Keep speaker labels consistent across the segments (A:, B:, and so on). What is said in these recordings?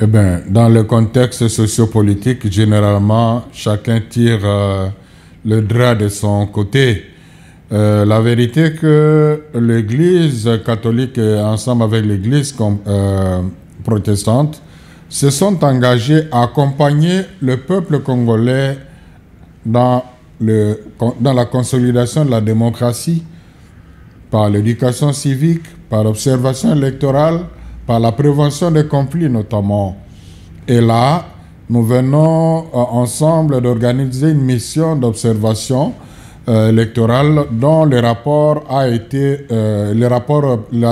A: Eh bien, dans le contexte sociopolitique, généralement, chacun tire le drap de son côté. La vérité est que l'Église catholique, ensemble avec l'Église protestante, se sont engagés à accompagner le peuple congolais dans la consolidation de la démocratie, par l'éducation civique, par l'observation électorale, par la prévention des conflits notamment. Et là, nous venons ensemble d'organiser une mission d'observation électorale dont la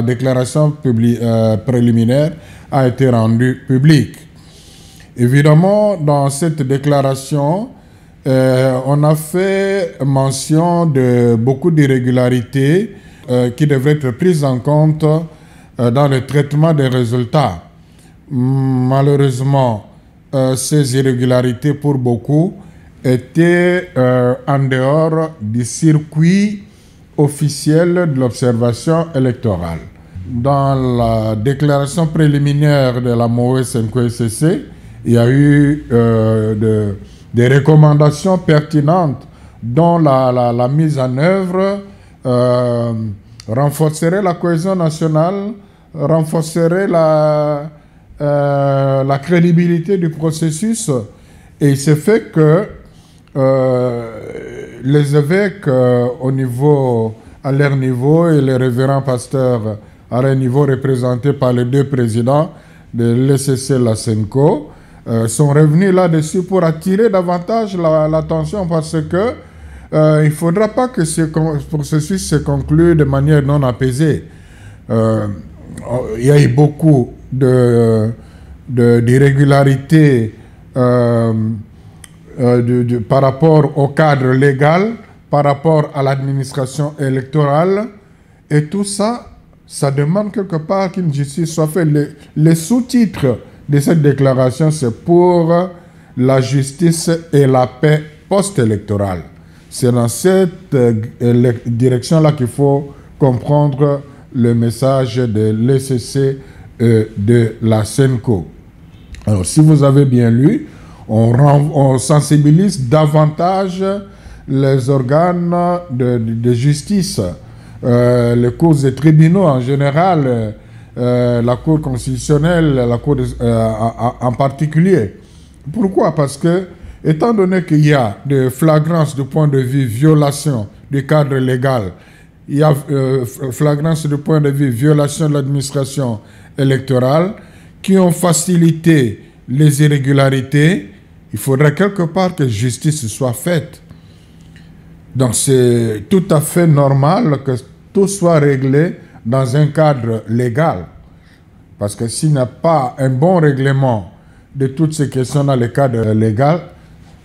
A: déclaration préliminaire a été rendue publique. Évidemment, dans cette déclaration, on a fait mention de beaucoup d'irrégularités qui devraient être prises en compte dans le traitement des résultats. Malheureusement, ces irrégularités, pour beaucoup, étaient en dehors du circuit officiel de l'observation électorale. Dans la déclaration préliminaire de la MOE-5ECC, il y a eu des recommandations pertinentes dont la mise en œuvre renforcerait la cohésion nationale, renforcerait la crédibilité du processus. Et il s'est fait que les évêques à leur niveau et les révérends pasteurs à leur niveau, représentés par les deux présidents de l'ECC et la SENCO, sont revenus là-dessus pour attirer davantage l'attention, parce que il ne faudra pas que ce processus se conclue de manière non apaisée. Il y a eu beaucoup d'irrégularités par rapport au cadre légal, par rapport à l'administration électorale, et tout ça, ça demande quelque part qu'une justice soit faite. Les sous-titres de cette déclaration, c'est pour la justice et la paix post-électorale. C'est dans cette direction-là qu'il faut comprendre le message de l'ECC et de la SENCO. Alors, si vous avez bien lu, on sensibilise davantage les organes de justice, les cours et tribunaux en général, la Cour constitutionnelle, la Cour en particulier. Pourquoi? Parce que, étant donné qu'il y a des flagrances du point de vue violation du cadre légal, il y a flagrance du point de vue violation de l'administration électorale qui ont facilité les irrégularités, il faudrait quelque part que justice soit faite. Donc c'est tout à fait normal que tout soit réglé dans un cadre légal. Parce que s'il n'y a pas un bon règlement de toutes ces questions dans le cadre légal,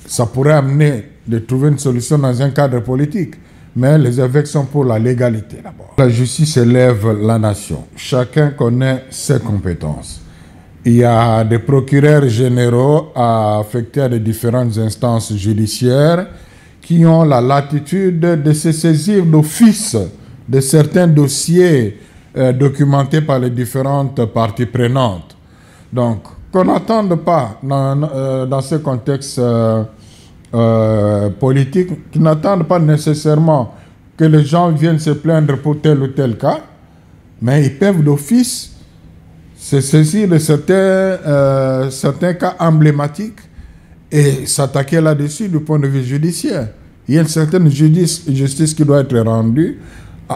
A: ça pourrait amener de trouver une solution dans un cadre politique. Mais les évêques sont pour la légalité d'abord. La justice élève la nation. Chacun connaît ses compétences. Il y a des procureurs généraux affectés à des différentes instances judiciaires qui ont la latitude de se saisir d'office de certains dossiers documentés par les différentes parties prenantes. Donc, qu'on n'attende pas dans ce contexte politique, qui n'attendent pas nécessairement que les gens viennent se plaindre pour tel ou tel cas, mais ils peuvent d'office se saisir de certains cas emblématiques et s'attaquer là-dessus du point de vue judiciaire. Il y a une certaine justice qui doit être rendue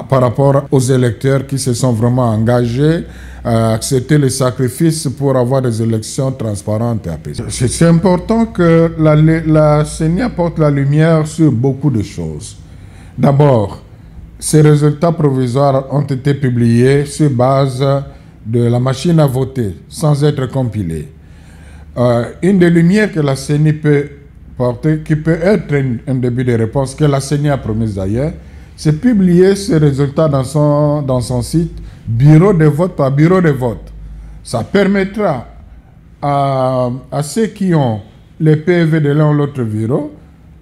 A: par rapport aux électeurs qui se sont vraiment engagés à accepter les sacrifices pour avoir des élections transparentes et apaisées. C'est important que la CENI apporte la lumière sur beaucoup de choses. D'abord, ces résultats provisoires ont été publiés sur base de la machine à voter, sans être compilés. Une des lumières que la CENI peut porter, qui peut être un début de réponse, que la CENI a promise d'ailleurs, c'est publier ces résultats dans son site, bureau de vote par bureau de vote. Ça permettra à ceux qui ont les PV de l'un ou l'autre bureau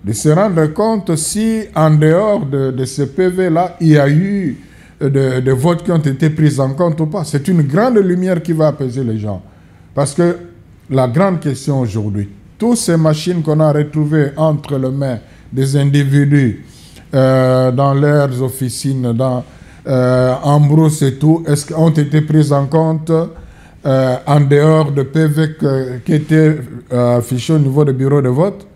A: de se rendre compte si, en dehors de ce PV-là, il y a eu des votes qui ont été pris en compte ou pas. C'est une grande lumière qui va apaiser les gens. Parce que la grande question aujourd'hui, toutes ces machines qu'on a retrouvées entre les mains des individus dans leurs officines, en brousse et tout, est-ce qu'ont été prises en compte en dehors de PV qui étaient affichés au niveau des bureaux de vote?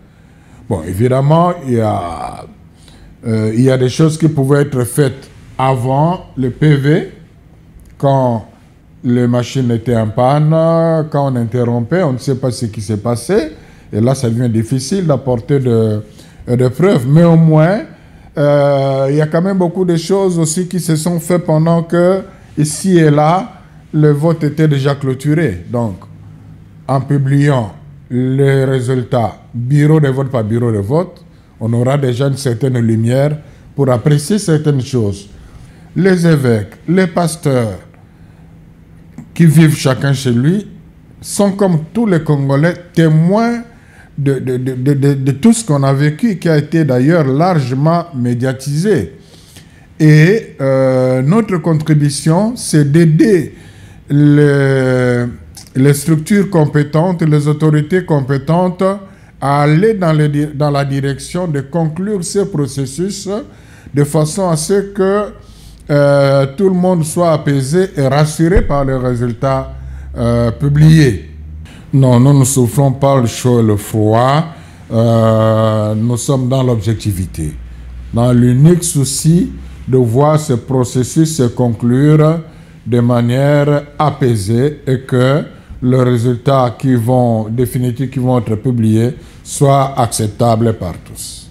A: Bon, évidemment, il y a des choses qui pouvaient être faites avant le PV, quand les machines étaient en panne, quand on interrompait, on ne sait pas ce qui s'est passé. Et là, ça devient difficile d'apporter de preuves. Mais au moins, il y a quand même beaucoup de choses aussi qui se sont faites pendant que, ici et là, le vote était déjà clôturé. Donc, en publiant les résultats bureau de vote par bureau de vote, on aura déjà une certaine lumière pour apprécier certaines choses. Les évêques, les pasteurs, qui vivent chacun chez lui, sont comme tous les Congolais témoins de tout ce qu'on a vécu, qui a été d'ailleurs largement médiatisé. Et notre contribution, c'est d'aider les structures compétentes, les autorités compétentes à aller dans la direction de conclure ces processus de façon à ce que tout le monde soit apaisé et rassuré par les résultats publiés. Non, nous ne souffrons pas le chaud et le froid. Nous sommes dans l'objectivité, dans l'unique souci de voir ce processus se conclure de manière apaisée et que les résultats définitifs qui vont être publiés soient acceptables par tous.